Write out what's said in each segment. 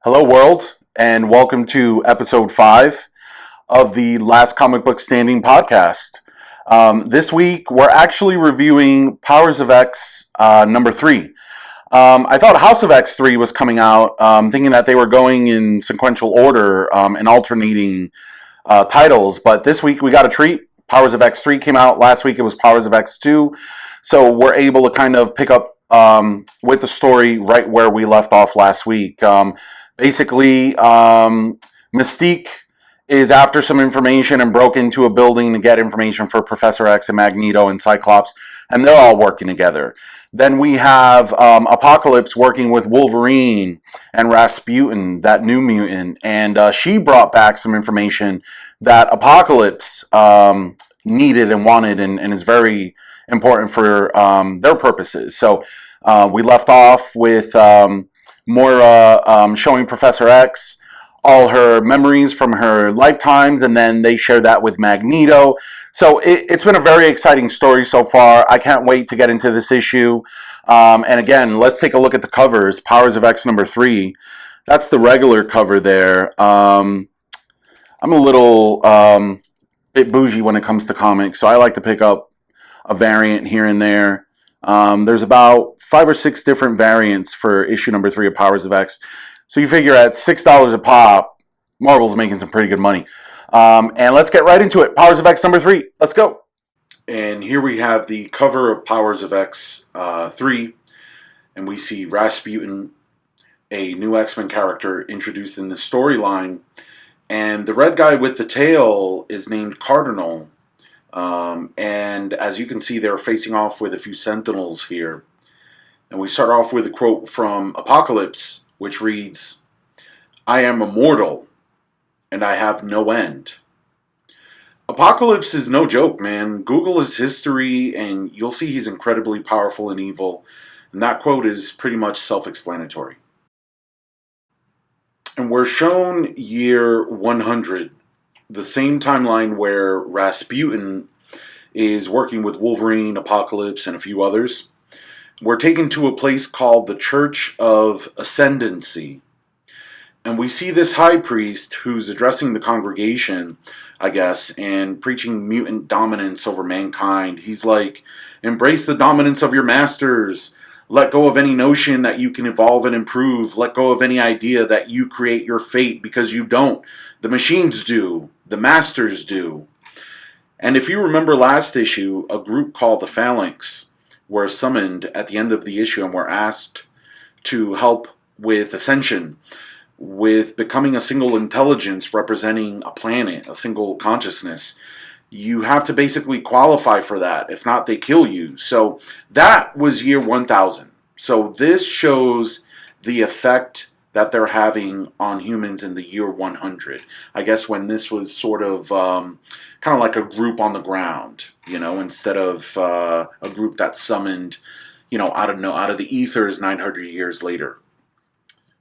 Hello, world, and welcome to episode 5 of the Last Comic Book Standing podcast. This week, we're actually reviewing Powers of X number 3. I thought House of X 3 was coming out, thinking that they were going in sequential order and alternating titles, but this week we got a treat. Powers of X 3 came out. Last week it was Powers of X 2, so we're able to kind of pick up with the story right where we left off last week. Basically, Mystique is after some information and broke into a building to get information for Professor X and Magneto and Cyclops, and they're all working together. Then we have Apocalypse working with Wolverine and Rasputin, that new mutant, and she brought back some information that Apocalypse needed and wanted and is very important for their purposes. So we left off with Moira showing Professor X all her memories from her lifetimes, and then they share that with Magneto. So it's been a very exciting story so far. I can't wait to get into this issue. And again, let's take a look at the covers. Powers of X number 3. That's the regular cover there. I'm a little bit bougie when it comes to comics, so I like to pick up a variant here and there. There's about 5 or 6 different variants for issue number 3 of Powers of X. So you figure at $6 a pop, Marvel's making some pretty good money. And let's get right into it. Powers of X number 3. Let's go. And here we have the cover of Powers of X 3. And we see Rasputin, a new X-Men character introduced in the storyline. And the red guy with the tail is named Cardinal. And as you can see, they're facing off with a few Sentinels here. And we start off with a quote from Apocalypse, which reads, "I am immortal, and I have no end." Apocalypse is no joke, man. Google his history, and you'll see he's incredibly powerful and evil. And that quote is pretty much self-explanatory. And we're shown year 100, the same timeline where Rasputin is working with Wolverine, Apocalypse, and a few others. We're taken to a place called the Church of Ascendancy. And we see this high priest who's addressing the congregation, I guess, and preaching mutant dominance over mankind. He's like, embrace the dominance of your masters. Let go of any notion that you can evolve and improve. Let go of any idea that you create your fate, because you don't. The machines do. The masters do. And if you remember last issue, a group called the Phalanx were summoned at the end of the issue and were asked to help with ascension, with becoming a single intelligence representing a planet, a single consciousness. You have to basically qualify for that. If not, they kill you. So that was year 1000. So this shows the effect that they're having on humans in the year 100. I guess when this was sort of kind of like a group on the ground, instead of a group that summoned, out of the ethers 900 years later.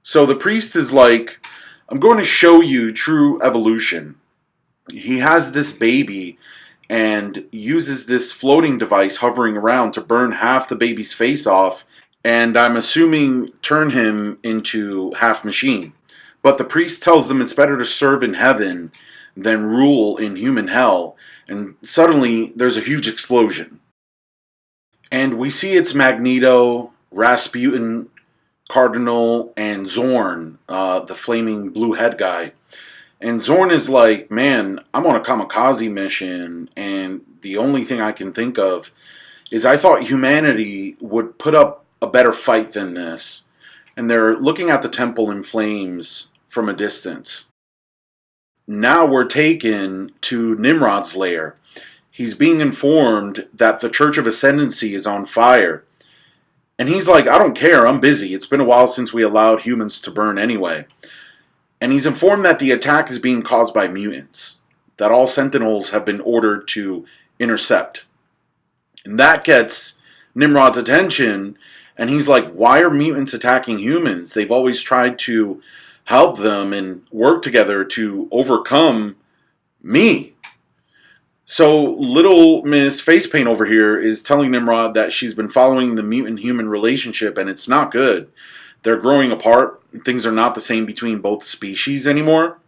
So the priest is like, I'm going to show you true evolution. He has this baby and uses this floating device hovering around to burn half the baby's face off, and I'm assuming turn him into half machine. But the priest tells them it's better to serve in heaven than rule in human hell, and suddenly there's a huge explosion. And we see it's Magneto, Rasputin, Cardinal, and Zorn, the flaming blue head guy. And Zorn is like, man, I'm on a kamikaze mission, and the only thing I can think of is I thought humanity would put up a better fight than this. And they're looking at the temple in flames from a distance. Now we're taken to Nimrod's lair. He's being informed that the Church of Ascendancy is on fire. And he's like, I don't care, I'm busy. It's been a while since we allowed humans to burn anyway. And he's informed that the attack is being caused by mutants, that all Sentinels have been ordered to intercept. And that gets Nimrod's attention, and he's like, why are mutants attacking humans? They've always tried to help them and work together to overcome me. So little Miss Facepaint over here is telling Nimrod that she's been following the mutant-human relationship, and it's not good. They're growing apart. things are not the same between both species anymore.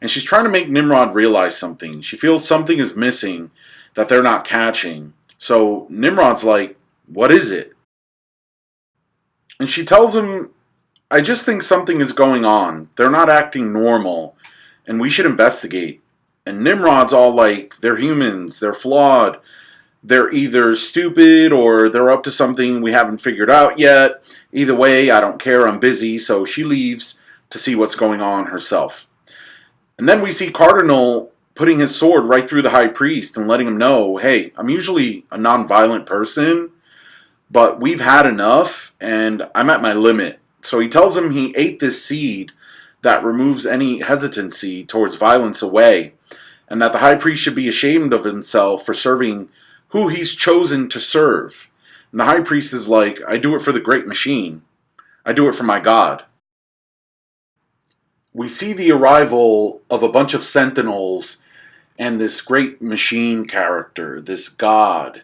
And she's trying to make Nimrod realize something. She feels something is missing that they're not catching. So Nimrod's like, what is it? And she tells him, I just think something is going on. They're not acting normal, and we should investigate. And Nimrod's all like, they're humans, they're flawed, they're either stupid or they're up to something we haven't figured out yet. Either way, I don't care, I'm busy. So she leaves to see what's going on herself. And then we see Cardinal putting his sword right through the high priest and letting him know, hey, I'm usually a non-violent person, but we've had enough and I'm at my limit. So he tells him he ate this seed that removes any hesitancy towards violence away, and that the high priest should be ashamed of himself for serving who he's chosen to serve. And the high priest is like, I do it for the great machine. I do it for my God. We see the arrival of a bunch of sentinels and this great machine character, this God.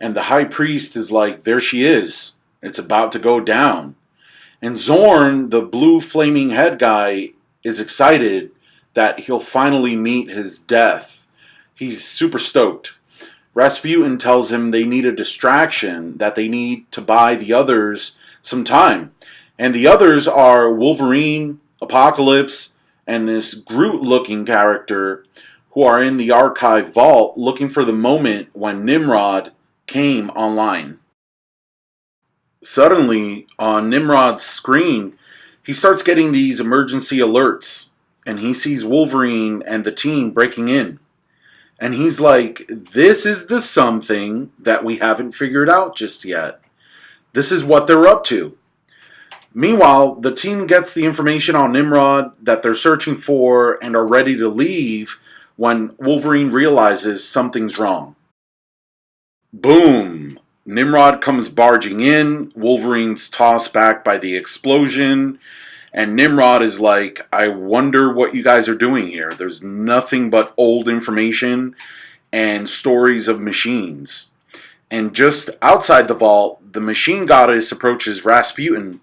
And the high priest is like, there she is. It's about to go down. And Zorn, the blue flaming head guy, is excited that he'll finally meet his death. He's super stoked. Rasputin tells him they need a distraction, that they need to buy the others some time. And the others are Wolverine, Apocalypse, and this Groot-looking character who are in the archive vault looking for the moment when Nimrod came online. Suddenly, on Nimrod's screen, he starts getting these emergency alerts, and he sees Wolverine and the team breaking in. And he's like, this is the something that we haven't figured out just yet. This is what they're up to. Meanwhile, the team gets the information on Nimrod that they're searching for and are ready to leave when Wolverine realizes something's wrong. Boom! Nimrod comes barging in, Wolverine's tossed back by the explosion, and Nimrod is like, I wonder what you guys are doing here. There's nothing but old information and stories of machines. And just outside the vault, the machine goddess approaches Rasputin.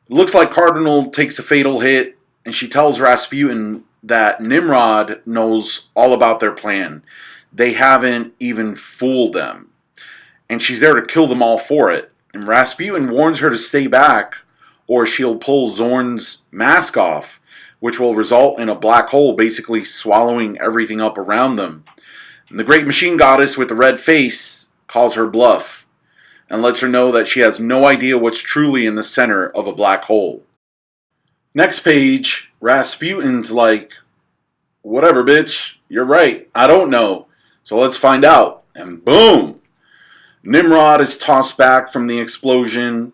It looks like Cardinal takes a fatal hit, and she tells Rasputin that Nimrod knows all about their plan. They haven't even fooled them. And she's there to kill them all for it. And Rasputin warns her to stay back, or she'll pull Zorn's mask off, which will result in a black hole basically swallowing everything up around them. And the great machine goddess with the red face calls her bluff and lets her know that she has no idea what's truly in the center of a black hole. Next page, Rasputin's like, whatever, bitch, you're right, I don't know, so let's find out. And boom! Nimrod is tossed back from the explosion.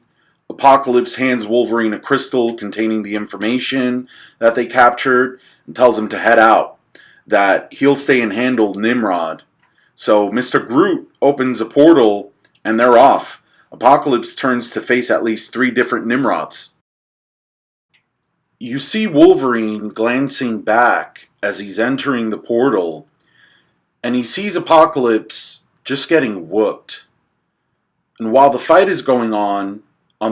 Apocalypse hands Wolverine a crystal containing the information that they captured and tells him to head out, that he'll stay and handle Nimrod. So Mr. Groot opens a portal and they're off. Apocalypse turns to face at least 3 different Nimrods. You see Wolverine glancing back as he's entering the portal, and he sees Apocalypse just getting whooped. And while the fight is going on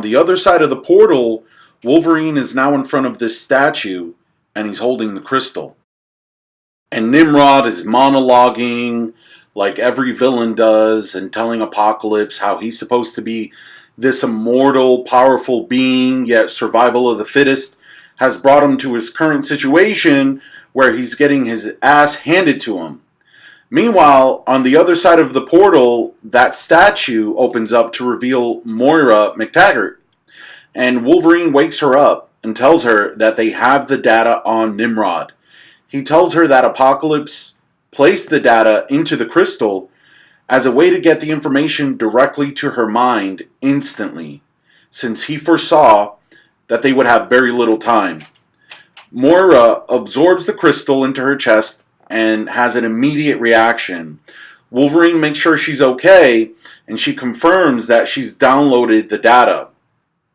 the other side of the portal, Wolverine is now in front of this statue, and he's holding the crystal. And Nimrod is monologuing like every villain does, and telling Apocalypse how he's supposed to be this immortal, powerful being, yet survival of the fittest has brought him to his current situation where he's getting his ass handed to him. Meanwhile, on the other side of the portal, that statue opens up to reveal Moira McTaggart. And Wolverine wakes her up and tells her that they have the data on Nimrod. He tells her that Apocalypse placed the data into the crystal as a way to get the information directly to her mind instantly, since he foresaw that they would have very little time. Moira absorbs the crystal into her chest and has an immediate reaction. Wolverine makes sure she's okay, and she confirms that she's downloaded the data.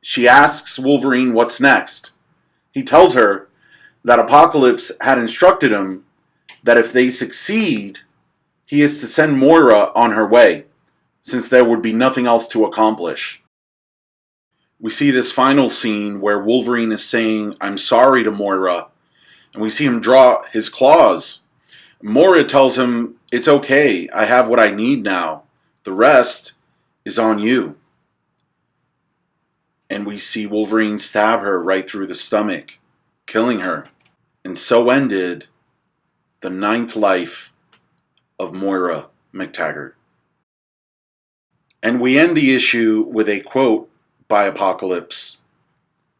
She asks Wolverine what's next. He tells her that Apocalypse had instructed him that if they succeed, he is to send Moira on her way, since there would be nothing else to accomplish. we see this final scene where Wolverine is saying, "I'm sorry" to Moira, and we see him draw his claws. Moira tells him, "It's okay, I have what I need now. The rest is on you." And we see Wolverine stab her right through the stomach, killing her. And so ended the 9th life of Moira McTaggart. And we end the issue with a quote by Apocalypse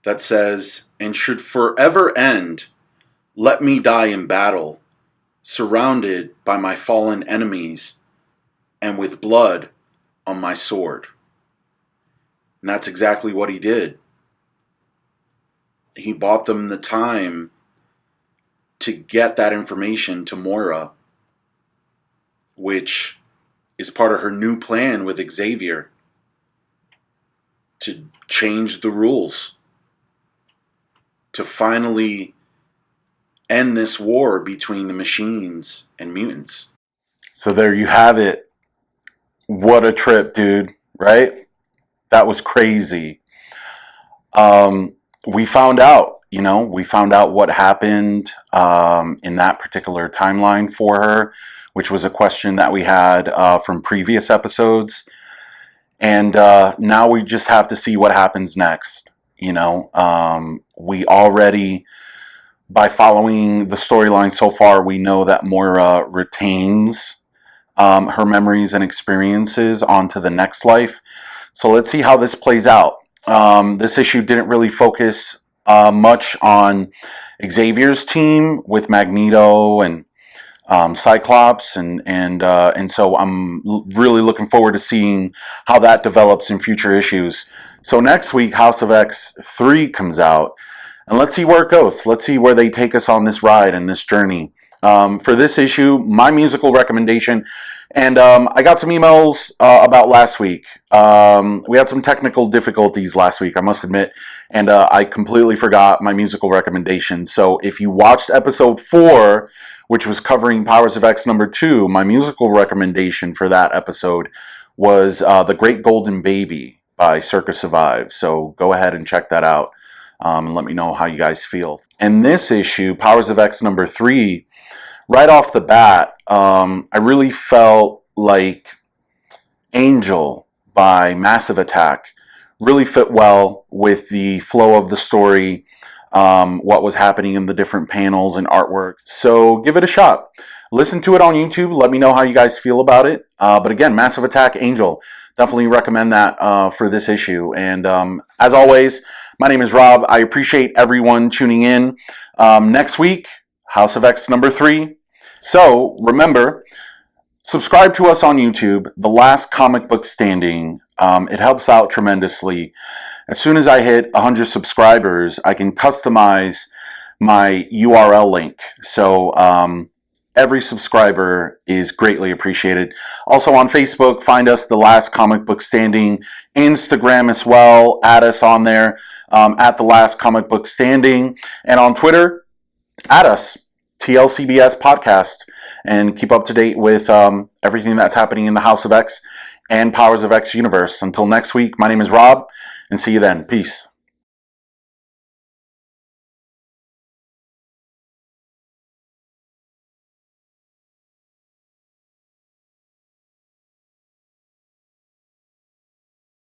that says, "And should forever end, let me die in battle, surrounded by my fallen enemies, and with blood on my sword." And that's exactly what he did. He bought them the time to get that information to Moira, which is part of her new plan with Xavier to change the rules, to finally end this war between the machines and mutants. So there you have it. What a trip, dude, right? That was crazy. We found out, we found out what happened in that particular timeline for her, which was a question that we had from previous episodes. And now we just have to see what happens next. We already, by following the storyline so far, we know that Moira retains her memories and experiences onto the next life. So let's see how this plays out. This issue didn't really focus much on Xavier's team with Magneto and Cyclops, and so I'm really looking forward to seeing how that develops in future issues. So next week, House of X 3 comes out, and let's see where it goes. Let's see where they take us on this ride and this journey. For this issue, my musical recommendation, and I got some emails about last week. We had some technical difficulties last week, I must admit, and I completely forgot my musical recommendation. So if you watched episode 4, which was covering Powers of X number 2, my musical recommendation for that episode was The Great Golden Baby by Circa Survive. So go ahead and check that out. And let me know how you guys feel. And this issue, Powers of X number 3, right off the bat, I really felt like Angel by Massive Attack really fit well with the flow of the story, what was happening in the different panels and artwork. So give it a shot. Listen to it on YouTube. Let me know how you guys feel about it. But again, Massive Attack, Angel. Definitely recommend that for this issue. And as always, my name is Rob. I appreciate everyone tuning in. Next week, House of X number 3. So remember, subscribe to us on YouTube, The Last Comic Book Standing. It helps out tremendously. As soon as I hit 100 subscribers, I can customize my URL link. So every subscriber is greatly appreciated. Also on Facebook, find us, The Last Comic Book Standing. Instagram as well, add us on there, at The Last Comic Book Standing. And on Twitter, add us, TLCBS Podcast, and keep up to date with everything that's happening in the House of X and Powers of X universe. Until next week, my name is Rob, and see you then. Peace.